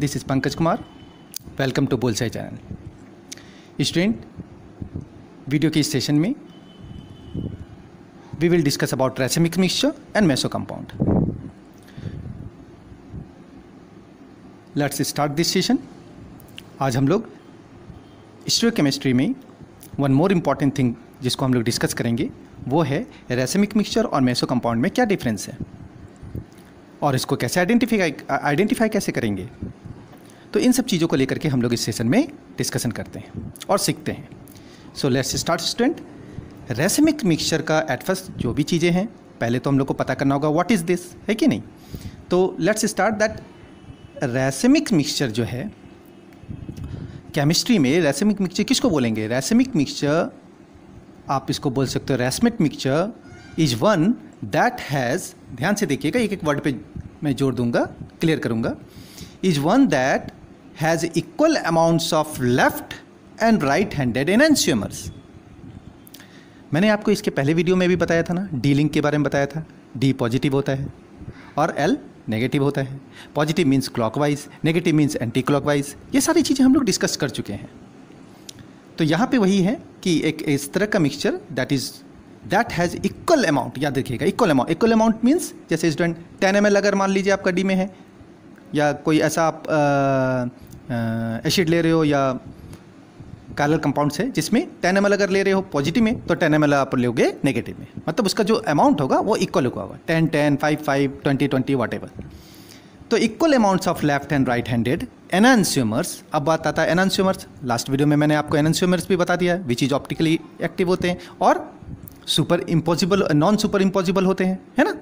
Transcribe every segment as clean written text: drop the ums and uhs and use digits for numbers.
This is Pankaj Kumar. Welcome to Bullseye channel. Student, video के इस session में we will discuss about racemic mixture and meso compound. Let's start this session. आज हम लोग stereochemistry में one more important thing जिसको हम लोग डिस्कस करेंगे वो है रैसिमिक मिक्सचर और मेसो कंपाउंड में क्या डिफरेंस है और इसको कैसे आइडेंटिफाई कैसे करेंगे। तो इन सब चीज़ों को लेकर के हम लोग इस सेशन में डिस्कशन करते हैं और सीखते हैं। So let's start student. Racemic mixture का एट फर्स्ट जो भी चीज़ें हैं पहले तो हम लोग को पता करना होगा व्हाट इज़ दिस, है कि नहीं। तो लेट्स स्टार्ट दैट रैसिमिक मिक्सचर जो है केमिस्ट्री में, रैसिमिक मिक्सचर किसको बोलेंगे? रैसिमिक मिक्सचर आप इसको बोल सकते हो racemate mixture is one that has, ध्यान से देखिएगा, एक एक वर्ड पे मैं जोर दूंगा, क्लियर करूंगा। Is one that has equal amounts of left and right handed enantiomers. मैंने आपको इसके पहले वीडियो में भी बताया था ना, डी लिंक के बारे में बताया था। डी पॉजिटिव होता है और एल नेगेटिव होता है। Positive means clockwise, negative means anti clockwise. ये सारी चीज़ें हम लोग डिस्कस कर चुके हैं। तो यहाँ पे वही है कि एक इस तरह का mixture that has equal amount, याद रखिएगा इक्वल अमाउंट मीन्स जैसे स्टूडेंट 10 ml अगर मान लीजिए आपका डी में है, या कोई ऐसा आप एसिड ले रहे हो या कालर कंपाउंड्स है जिसमें 10 ml अगर ले रहे हो पॉजिटिव में तो 10 ml आप लोगे नेगेटिव में, मतलब उसका जो अमाउंट होगा वो इक्वल होगा, 10 10 5 5 20 20 वॉट एवर। तो equal amounts of left and right handed enantiomers. अब बात आता है एनहांसियमर्स। लास्ट वीडियो में मैंने आपको एनहांसियमर्स भी बता दिया है विच इज ऑप्टिकली एक्टिव होते हैं और superimposable, non superimposable होते हैं, है ना।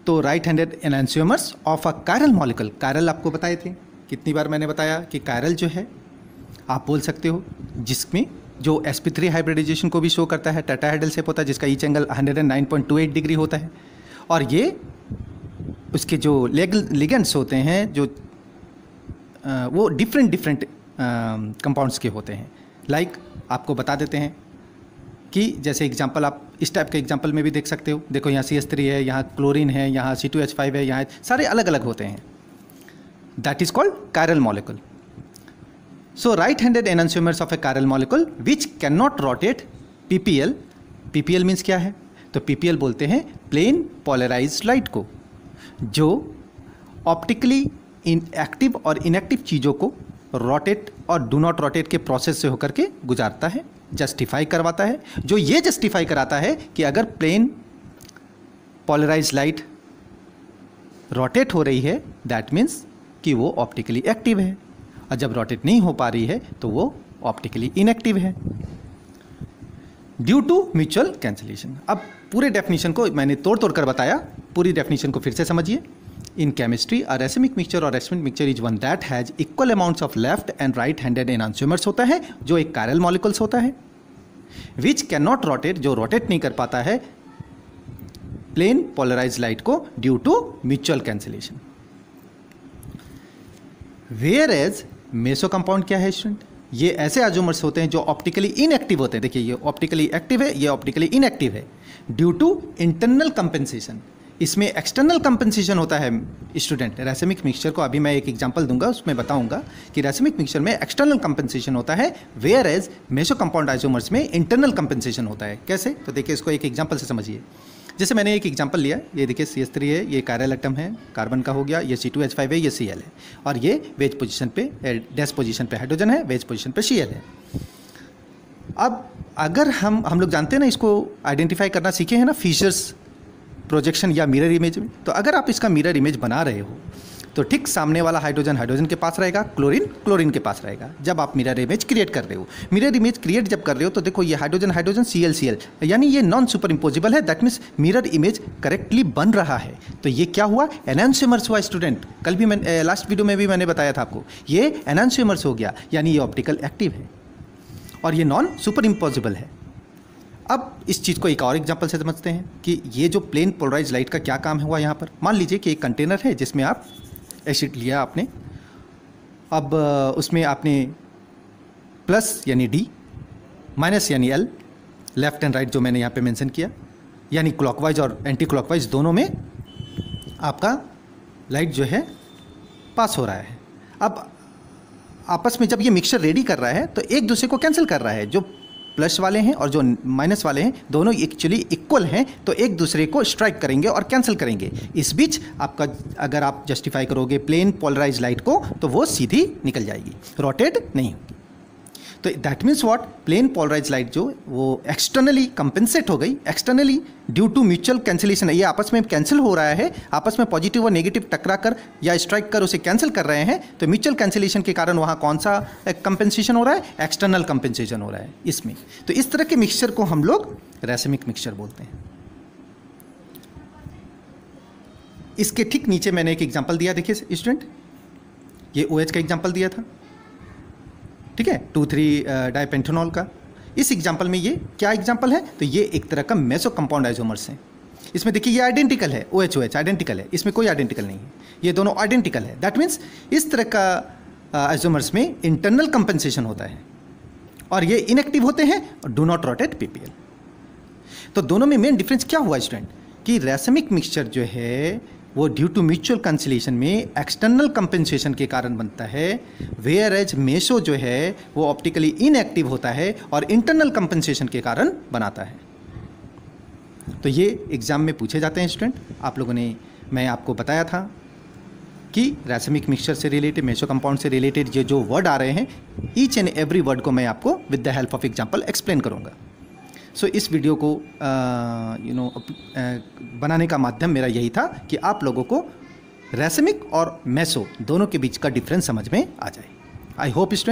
तो right handed enantiomers of a chiral molecule. Chiral आपको बताए थे, कितनी बार मैंने बताया कि कायरल जो है आप बोल सकते हो जिसमें जो sp3 हाइब्रिडाइजेशन को भी शो करता है, टेट्राहेड्रल शेप होता है जिसका ईच एंगल 109.28 डिग्री होता है, और ये उसके जो लिगेंड्स होते हैं जो वो डिफरेंट कंपाउंड्स के होते हैं। लाइक आपको बता देते हैं कि जैसे एग्जांपल आप इस टाइप के एग्जांपल में भी देख सकते हो। देखो यहाँ CH3 है, यहाँ क्लोरीन है, यहाँ C2H5 है, यहाँ सारे अलग अलग होते हैं। That is called chiral molecule. So right handed enantiomers of a chiral molecule which can not rotate PPL। PPL means क्या है? तो PPL बोलते हैं प्लेन पोलराइज्ड लाइट को, जो ऑप्टिकली इनएक्टिव और इनएक्टिव चीज़ों को रोटेट और डू नॉट रोटेट के प्रोसेस से होकर के गुजारता है, जस्टिफाई करवाता है। जो ये जस्टिफाई कराता है कि अगर प्लेन पोलराइज्ड लाइट रोटेट हो रही है दैट मीन्स कि वो ऑप्टिकली एक्टिव है, और जब रोटेट नहीं हो पा रही है तो वो ऑप्टिकली इनएक्टिव है ड्यू टू म्यूचुअल कैंसिलेशन। अब पूरे डेफिनेशन को मैंने तोड़ कर बताया, पूरी डेफिनेशन को फिर से समझिए। In chemistry a racemic mixture और racemate mixture is one that has equal amounts of left and right handed enantiomers होता है, जो एक कायरल मॉलिक्यूल्स होता है, विच कैन नॉट रोटेट, जो रोटेट नहीं कर पाता है प्लेन पोलराइज्ड लाइट को due to mutual cancellation. Whereas meso compound क्या है स्टूडेंट? ये ऐसे आइसोमर्स होते हैं जो ऑप्टिकली इनएक्टिव होते हैं। देखिए ये ऑप्टिकली एक्टिव है, ये ऑप्टिकली इनएक्टिव है ड्यू टू इंटरनल कंपेंसेशन। इसमें एक्सटर्नल कंपेंसेशन होता है स्टूडेंट। रैसिमिक मिक्सचर को अभी मैं एक एग्जांपल दूंगा, उसमें बताऊंगा कि रैसिमिक मिक्सचर में एक्सटर्नल कंपेंसेशन होता है, whereas meso compound isomers में इंटरनल कंपेंसेशन होता है। कैसे? तो देखिए इसको एक एग्जांपल से समझिए। जैसे मैंने एक एग्जांपल लिया, ये देखिए CH3 है, ये कायरल एटम है, कार्बन का हो गया, ये C2H5 है, ये Cl है, और ये वेज पोजीशन पे, डैश पोजीशन पे हाइड्रोजन है, वेज पोजीशन पे Cl है। अब अगर हम लोग जानते हैं ना, इसको आइडेंटिफाई करना सीखे हैं ना फीचर्स प्रोजेक्शन या मिरर इमेज में। तो अगर आप इसका मिरर इमेज बना रहे हो तो ठीक सामने वाला हाइड्रोजन के पास रहेगा, क्लोरीन के पास रहेगा। जब आप मिरर इमेज क्रिएट कर रहे हो, मिरर इमेज क्रिएट जब कर रहे हो तो देखो ये हाइड्रोजन Cl, यानी ये नॉन सुपर इम्पोजिबल है, that means mirror image correctly बन रहा है। तो ये क्या हुआ? एनहांसियमर्स हुआ स्टूडेंट। कल भी मैंने लास्ट वीडियो में भी मैंने बताया था आपको, ये एनहांसियमर्स हो गया, यानी ये ऑप्टिकल एक्टिव है और ये नॉन सुपर इम्पोजिबल है। अब इस चीज़ को एक और एग्जांपल से समझते हैं कि ये जो प्लेन पोलराइज लाइट का क्या काम हुआ यहाँ पर। मान लीजिए कि एक कंटेनर है जिसमें आप एसिड लिया आपने, अब उसमें आपने प्लस यानी D, माइनस यानी L, लेफ्ट एंड राइट जो मैंने यहाँ पे मेंशन किया, यानी क्लॉकवाइज और एंटी क्लॉकवाइज दोनों में आपका लाइट जो है पास हो रहा है। अब आपस में जब ये मिक्सचर रेडी कर रहा है तो एक दूसरे को कैंसिल कर रहा है, जो प्लस वाले हैं और जो माइनस वाले हैं दोनों एक्चुअली इक्वल हैं, तो एक दूसरे को स्ट्राइक करेंगे और कैंसिल करेंगे। इस बीच आपका अगर आप जस्टिफाई करोगे प्लेन पोलराइज लाइट को तो वो सीधी निकल जाएगी, रोटेट नहीं होगी। तो that means what, plane polarize light जो वो एक्सटर्नली कंपेंसेट हो गई, externally due to mutual cancellation. ये आपस में कैंसिल हो रहा है, आपस में पॉजिटिव और नेगेटिव टकरा कर या स्ट्राइक कर उसे कैंसिल कर रहे हैं, तो म्यूचुअल कैंसिलेशन के कारण वहाँ कौन सा कंपेंसेशन हो रहा है, एक्सटर्नल कंपेंसेशन हो रहा है इसमें। तो इस तरह के मिक्सचर को हम लोग रैसमिक मिक्सचर बोलते हैं। इसके ठीक नीचे मैंने एक एग्जाम्पल दिया, देखिए स्टूडेंट, ये OH का एग्जाम्पल दिया था, ठीक है, 2,3 डाइपेंथेनॉल का। इस एग्जाम्पल में ये क्या एग्जाम्पल है, तो ये एक तरह का मेसो कंपाउंड आइसोमर्स हैं। इसमें देखिए ये आइडेंटिकल है, OH आइडेंटिकल है, इसमें कोई आइडेंटिकल नहीं है, ये दोनों आइडेंटिकल है। दैट मीन्स इस तरह का आइसोमर्स में इंटरनल कंपेंसेशन होता है और ये इनएक्टिव होते हैं और डू नॉट रोटेट PPL। तो दोनों में मेन डिफरेंस क्या हुआ स्टूडेंट, कि रैसमिक मिक्सचर जो है वो ड्यू टू म्यूचुअल कैंसिलेशन में एक्सटर्नल कंपेंसेशन के कारण बनता है, वेयर एज मेसो जो है वो ऑप्टिकली इनएक्टिव होता है और इंटरनल कंपेंसेशन के कारण बनाता है। तो ये एग्जाम में पूछे जाते हैं स्टूडेंट। आप लोगों ने, मैं आपको बताया था कि रैसमिक मिक्सचर से रिलेटेड, मेसो कंपाउंड से रिलेटेड ये जो वर्ड आ रहे हैं, ईच एंड एवरी वर्ड को मैं आपको with the help of example explain करूँगा। सो इस वीडियो को बनाने का माध्यम मेरा यही था कि आप लोगों को रैसमिक और मेसो दोनों के बीच का डिफरेंस समझ में आ जाए। I hope student